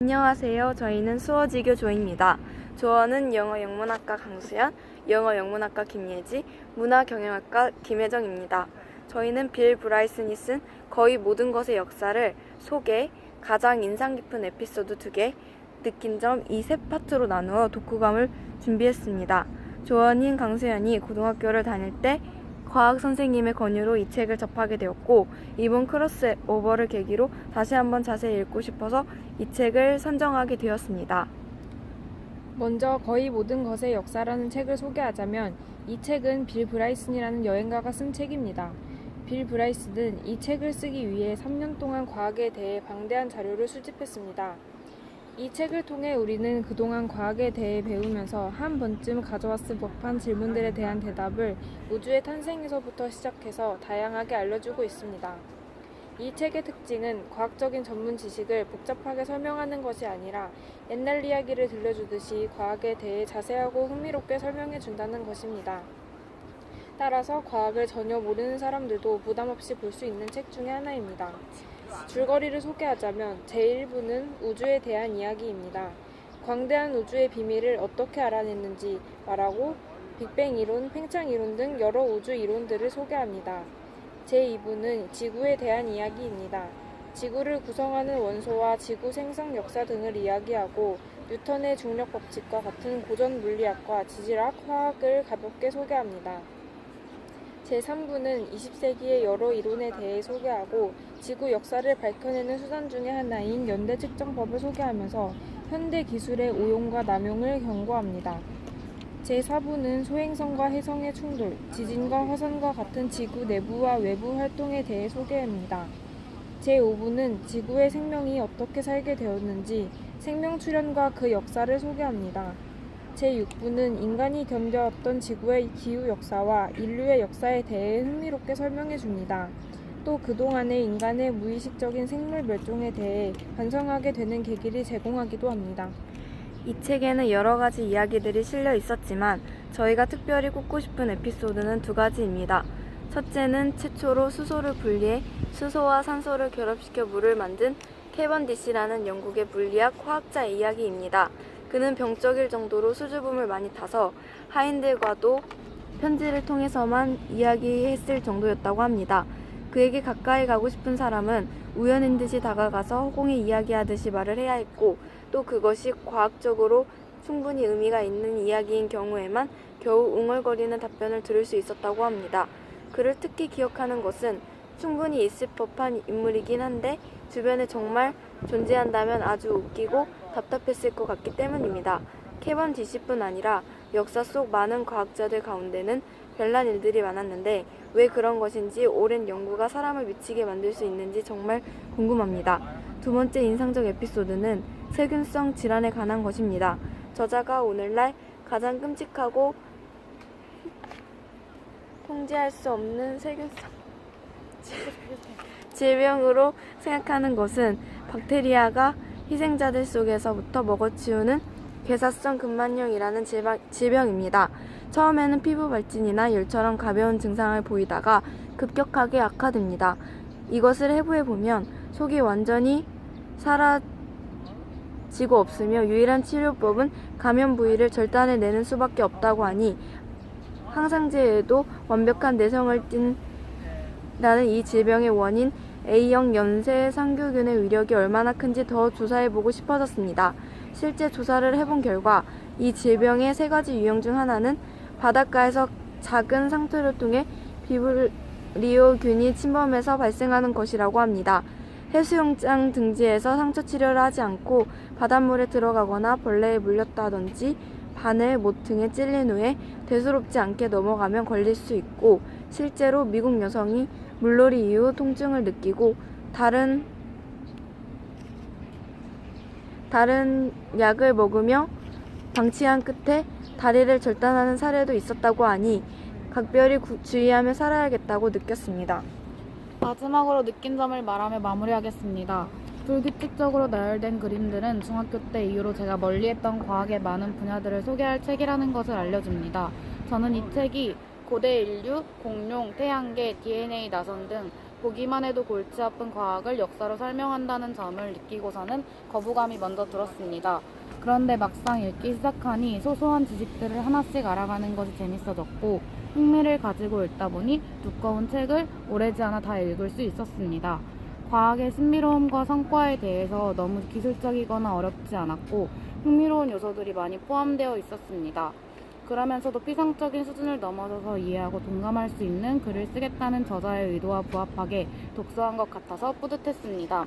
안녕하세요. 저희는 수어지교 조입니다. 조어는 영어 영문학과 강수연, 영어 영문학과 김예지, 문화 경영학과 김혜정입니다. 저희는 빌 브라이슨이 쓴 거의 모든 것의 역사를 소개, 가장 인상 깊은 에피소드 2개, 느낀 점 이 세 파트로 나누어 독후감을 준비했습니다. 조언인 강수연이 고등학교를 다닐 때 과학 선생님의 권유로 이 책을 접하게 되었고, 이번 크로스오버를 계기로 다시 한번 자세히 읽고 싶어서 이 책을 선정하게 되었습니다. 먼저 거의 모든 것의 역사라는 책을 소개하자면, 이 책은 빌 브라이슨이라는 여행가가 쓴 책입니다. 빌 브라이슨은 이 책을 쓰기 위해 3년 동안 과학에 대해 방대한 자료를 수집했습니다. 이 책을 통해 우리는 그동안 과학에 대해 배우면서 한 번쯤 가져왔을 법한 질문들에 대한 대답을 우주의 탄생에서부터 시작해서 다양하게 알려주고 있습니다. 이 책의 특징은 과학적인 전문 지식을 복잡하게 설명하는 것이 아니라 옛날 이야기를 들려주듯이 과학에 대해 자세하고 흥미롭게 설명해 준다는 것입니다. 따라서 과학을 전혀 모르는 사람들도 부담 없이 볼 수 있는 책 중에 하나입니다. 줄거리를 소개하자면 제1부는 우주에 대한 이야기입니다. 광대한 우주의 비밀을 어떻게 알아냈는지 말하고 빅뱅 이론, 팽창 이론 등 여러 우주 이론들을 소개합니다. 제2부는 지구에 대한 이야기입니다. 지구를 구성하는 원소와 지구 생성 역사 등을 이야기하고 뉴턴의 중력 법칙과 같은 고전 물리학과 지질학, 화학을 가볍게 소개합니다. 제3부는 20세기의 여러 이론에 대해 소개하고 지구 역사를 밝혀내는 수단 중의 하나인 연대 측정법을 소개하면서 현대 기술의 오용과 남용을 경고합니다. 제4부는 소행성과 혜성의 충돌, 지진과 화산과 같은 지구 내부와 외부 활동에 대해 소개합니다. 제5부는 지구의 생명이 어떻게 살게 되었는지, 생명 출현과 그 역사를 소개합니다. 제6부는 인간이 견뎌왔던 지구의 기후 역사와 인류의 역사에 대해 흥미롭게 설명해 줍니다. 또 그동안의 인간의 무의식적인 생물 멸종에 대해 반성하게 되는 계기를 제공하기도 합니다. 이 책에는 여러 가지 이야기들이 실려 있었지만 저희가 특별히 꼽고 싶은 에피소드는 2가지입니다. 첫째는 최초로 수소를 분리해 수소와 산소를 결합시켜 물을 만든 캐번디시라는 영국의 물리학 화학자의 이야기입니다. 그는 병적일 정도로 수줍음을 많이 타서 하인들과도 편지를 통해서만 이야기했을 정도였다고 합니다. 그에게 가까이 가고 싶은 사람은 우연인 듯이 다가가서 허공에 이야기하듯이 말을 해야 했고, 또 그것이 과학적으로 충분히 의미가 있는 이야기인 경우에만 겨우 웅얼거리는 답변을 들을 수 있었다고 합니다. 그를 특히 기억하는 것은 충분히 있을 법한 인물이긴 한데 주변에 정말 존재한다면 아주 웃기고 답답했을 것 같기 때문입니다. 캐번디시뿐 아니라 역사 속 많은 과학자들 가운데는 별난 일들이 많았는데 왜 그런 것인지 오랜 연구가 사람을 미치게 만들 수 있는지 정말 궁금합니다. 2번째 인상적 에피소드는 세균성 질환에 관한 것입니다. 저자가 오늘날 가장 끔찍하고 통제할 수 없는 세균성 질병으로 생각하는 것은 박테리아가 희생자들 속에서부터 먹어치우는 괴사성 근만염이라는 질병입니다. 처음에는 피부 발진이나 열처럼 가벼운 증상을 보이다가 급격하게 악화됩니다. 이것을 해부해보면 속이 완전히 사라지고 없으며 유일한 치료법은 감염 부위를 절단해내는 수밖에 없다고 하니 항생제에도 완벽한 내성을 띈다는 이 질병의 원인 A형 염색 상규균의 위력이 얼마나 큰지 더 조사해보고 싶어졌습니다. 실제 조사를 해본 결과 이 질병의 3가지 유형 중 하나는 바닷가에서 작은 상처를 통해 비브리오균이 침범해서 발생하는 것이라고 합니다. 해수욕장 등지에서 상처 치료를 하지 않고 바닷물에 들어가거나 벌레에 물렸다든지 바늘, 못 등에 찔린 후에 대수롭지 않게 넘어가면 걸릴 수 있고, 실제로 미국 여성이 물놀이 이후 통증을 느끼고 다른 약을 먹으며 방치한 끝에 다리를 절단하는 사례도 있었다고 하니 각별히 주의하며 살아야겠다고 느꼈습니다. 마지막으로 느낀 점을 말하며 마무리하겠습니다. 불규칙적으로 나열된 그림들은 중학교 때 이후로 제가 멀리했던 과학의 많은 분야들을 소개할 책이라는 것을 알려줍니다. 저는 이 책이 고대 인류, 공룡, 태양계, DNA 나선 등 보기만 해도 골치 아픈 과학을 역사로 설명한다는 점을 느끼고서는 거부감이 먼저 들었습니다. 그런데 막상 읽기 시작하니 소소한 지식들을 하나씩 알아가는 것이 재밌어졌고 흥미를 가지고 읽다 보니 두꺼운 책을 오래지 않아 다 읽을 수 있었습니다. 과학의 신비로움과 성과에 대해서 너무 기술적이거나 어렵지 않았고 흥미로운 요소들이 많이 포함되어 있었습니다. 그러면서도 피상적인 수준을 넘어서서 이해하고 동감할 수 있는 글을 쓰겠다는 저자의 의도와 부합하게 독서한 것 같아서 뿌듯했습니다.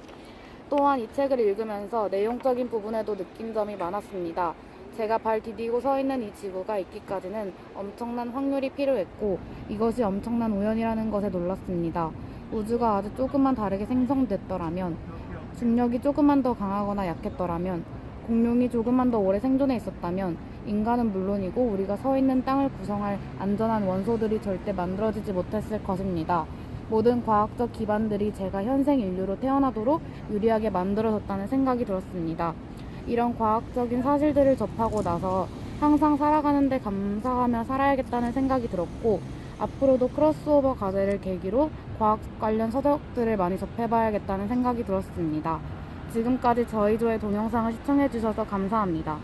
또한 이 책을 읽으면서 내용적인 부분에도 느낀 점이 많았습니다. 제가 발 디디고 서 있는 이 지구가 있기까지는 엄청난 확률이 필요했고 이것이 엄청난 우연이라는 것에 놀랐습니다. 우주가 아주 조금만 다르게 생성됐더라면, 중력이 조금만 더 강하거나 약했더라면, 공룡이 조금만 더 오래 생존해 있었다면 인간은 물론이고 우리가 서 있는 땅을 구성할 안전한 원소들이 절대 만들어지지 못했을 것입니다. 모든 과학적 기반들이 제가 현생 인류로 태어나도록 유리하게 만들어졌다는 생각이 들었습니다. 이런 과학적인 사실들을 접하고 나서 항상 살아가는데 감사하며 살아야겠다는 생각이 들었고 앞으로도 크로스오버 과제를 계기로 과학 관련 서적들을 많이 접해봐야겠다는 생각이 들었습니다. 지금까지 저희 조의 동영상을 시청해주셔서 감사합니다.